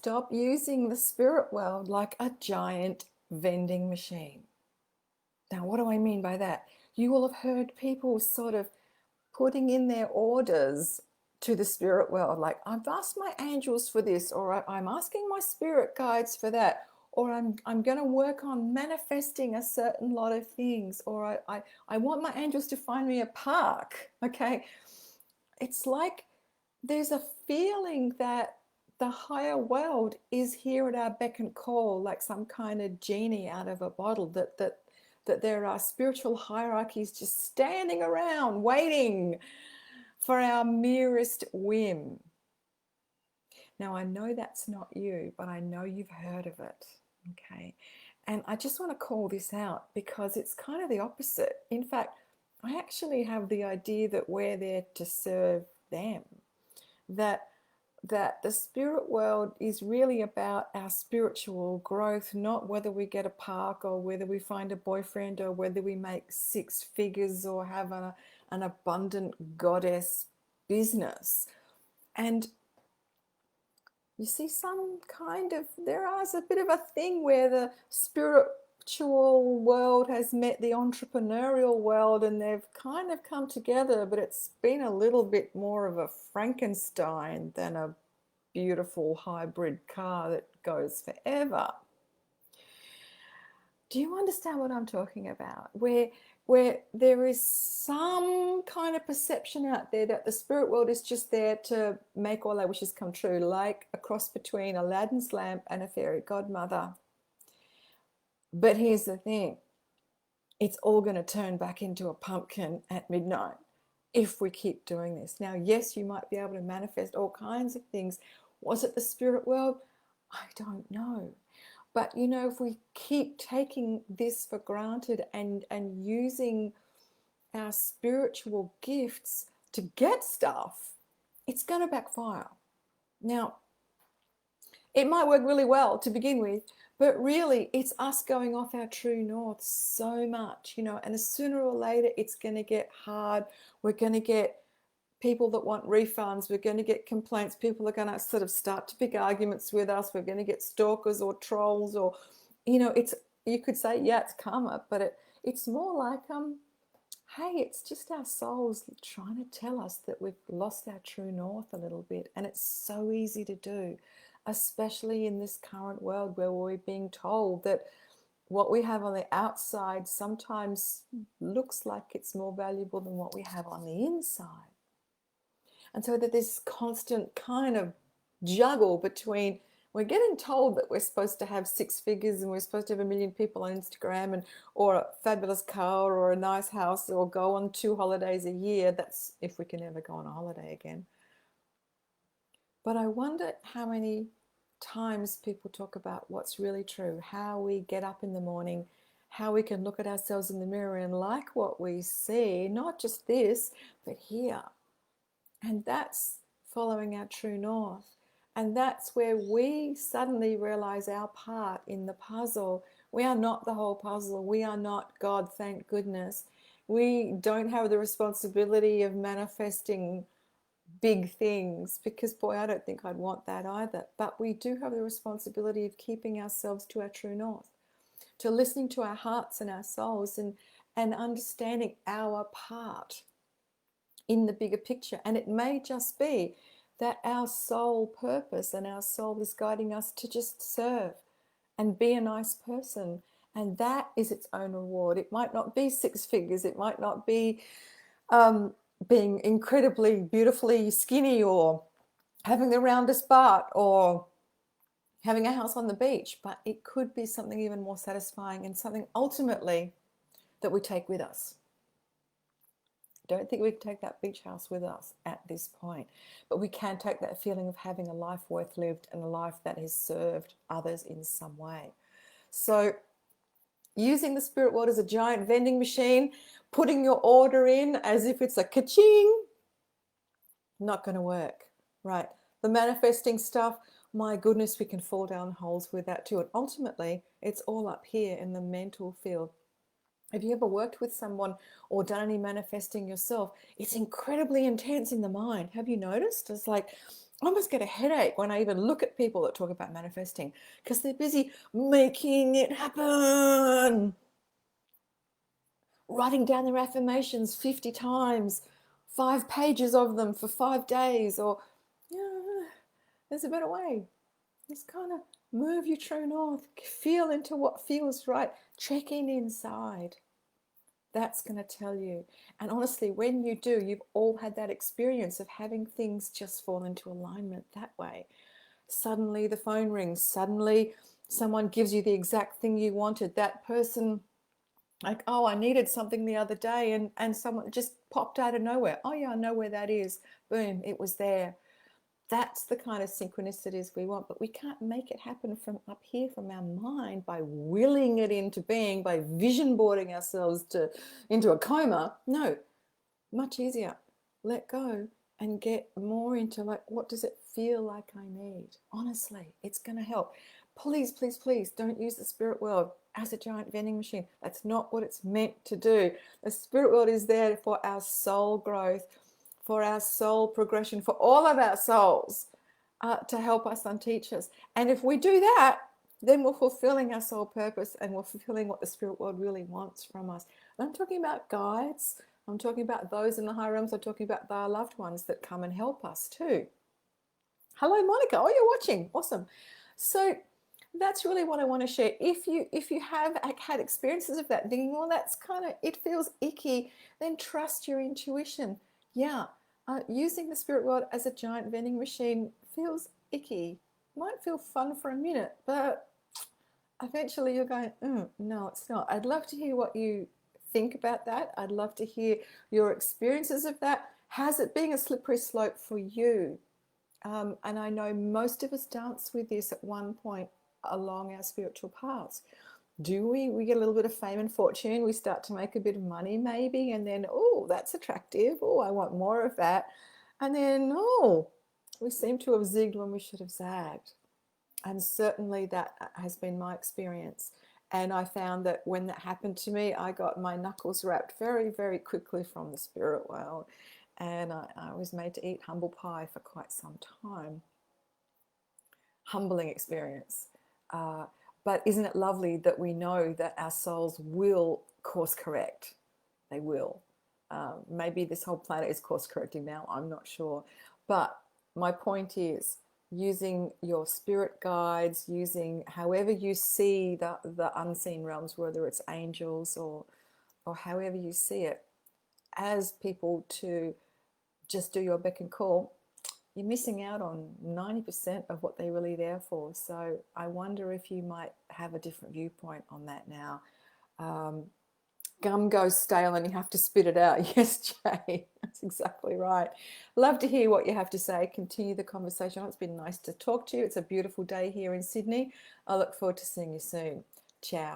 stop using the spirit world like a giant vending machine. Now, what do I mean by that? You will have heard people sort of putting in their orders to the spirit world, like, I've asked my angels for this, or I'm asking my spirit guides for that, or I'm going to work on manifesting a certain lot of things, or I want my angels to find me a park. Okay, it's like there's a feeling that the higher world is here at our beck and call, like some kind of genie out of a bottle, that there are spiritual hierarchies just standing around waiting for our merest whim. Now, I know that's not you, but I know you've heard of it, okay? And I just want to call this out because it's kind of the opposite. In fact, I actually have the idea that we're there to serve them, that the spirit world is really about our spiritual growth, not whether we get a park or whether we find a boyfriend or whether we make six figures or have an abundant goddess business. And you see, there is a bit of a thing where the spiritual world has met the entrepreneurial world and they've kind of come together, but it's been a little bit more of a Frankenstein than a beautiful hybrid car that goes forever. Do you understand what I'm talking about? Where there is some kind of perception out there that the spirit world is just there to make all our wishes come true, like a cross between Aladdin's lamp and a fairy godmother. But here's the thing, it's all going to turn back into a pumpkin at midnight if we keep doing this. Now, yes, you might be able to manifest all kinds of things. Was it the spirit world? I don't know. But, you know, if we keep taking this for granted and using our spiritual gifts to get stuff, it's going to backfire. Now, it might work really well to begin with, but really it's us going off our true north so much, you know, and sooner or later it's going to get hard. We're going to get people that want refunds. We're going to get complaints. People are going to sort of start to pick arguments with us. We're going to get stalkers or trolls, or, you know, you could say, yeah, it's karma, but it's more like, hey, it's just our souls trying to tell us that we've lost our true north a little bit. And it's so easy to do, especially in this current world where we're being told that what we have on the outside sometimes looks like it's more valuable than what we have on the inside. And so that this constant kind of juggle between, we're getting told that we're supposed to have six figures and we're supposed to have 1 million people on Instagram or a fabulous car or a nice house or go on 2 holidays a year. That's if we can ever go on a holiday again. But I wonder how many times people talk about what's really true, how we get up in the morning, how we can look at ourselves in the mirror and like what we see, not just this, but here. And that's following our true north. And that's where we suddenly realize our part in the puzzle. We are not the whole puzzle. We are not God, thank goodness. We don't have the responsibility of manifesting big things, because, boy, I don't think I'd want that either. But we do have the responsibility of keeping ourselves to our true north, to listening to our hearts and our souls and understanding our part in the bigger picture. And it may just be that our soul purpose and our soul is guiding us to just serve and be a nice person, and that is its own reward. It might not be 6 figures, it might not be being incredibly beautifully skinny or having the roundest butt or having a house on the beach, but it could be something even more satisfying and something ultimately that we take with us. Don't think we can take that beach house with us at this point, but we can take that feeling of having a life worth lived and a life that has served others in some way. So using the spirit world as a giant vending machine, putting your order in as if it's a ka-ching, not going to work, right? The manifesting stuff, my goodness, we can fall down holes with that too. And ultimately, it's all up here in the mental field. Have you ever worked with someone or done any manifesting yourself? It's incredibly intense in the mind. Have you noticed? It's like I almost get a headache when I even look at people that talk about manifesting, because they're busy making it happen, writing down their affirmations 50 times, 5 pages of them for 5 days, or yeah, there's a better way. Just kind of move your true north, feel into what feels right, check in inside. That's going to tell you. And honestly, when you do, you've all had that experience of having things just fall into alignment that way. Suddenly the phone rings, suddenly someone gives you the exact thing you wanted. That person, like, oh, I needed something the other day, and someone just popped out of nowhere. Oh yeah, I know where that is. Boom, it was there. That's the kind of synchronicities we want, but we can't make it happen from up here, from our mind, by willing it into being, by vision boarding ourselves into a coma. No, much easier. Let go and get more into, like, what does it feel like I need? Honestly, it's going to help. Please, please, please don't use the spirit world as a giant vending machine. That's not what it's meant to do. The spirit world is there for our soul growth, for our soul progression, for all of our souls, to help us and teach us. And if we do that, then we're fulfilling our soul purpose, and we're fulfilling what the spirit world really wants from us. And I'm talking about guides. I'm talking about those in the high realms. I'm talking about our loved ones that come and help us too. Hello, Monica. Oh, you're watching. Awesome. So that's really what I want to share. If you have had experiences of that, thinking, well, that's kind of, it feels icky, then trust your intuition. Yeah, using the spirit world as a giant vending machine feels icky. Might feel fun for a minute, but eventually you're going, no, it's not. I'd love to hear what you think about that. I'd love to hear your experiences of that. Has it been a slippery slope for you? And I know most of us dance with this at one point along our spiritual paths. Do we get a little bit of fame and fortune, we start to make a bit of money maybe, and then, oh, that's attractive, oh, I want more of that, and then, oh, we seem to have zigged when we should have zagged. And certainly that has been my experience. And I found that when that happened to me, I got my knuckles wrapped very, very quickly from the spirit world, and I was made to eat humble pie for quite some time. Humbling experience. But isn't it lovely that we know that our souls will course correct? They will. Maybe this whole planet is course correcting now, I'm not sure. But my point is, using your spirit guides, using however you see the unseen realms, whether it's angels or however you see it, as people to just do your beck and call, you're missing out on 90% of what they're really there for. So I wonder if you might have a different viewpoint on that now. Gum goes stale and you have to spit it out. Yes, Jay, that's exactly right. Love to hear what you have to say. Continue the conversation. It's been nice to talk to you. It's a beautiful day here in Sydney. I look forward to seeing you soon. Ciao.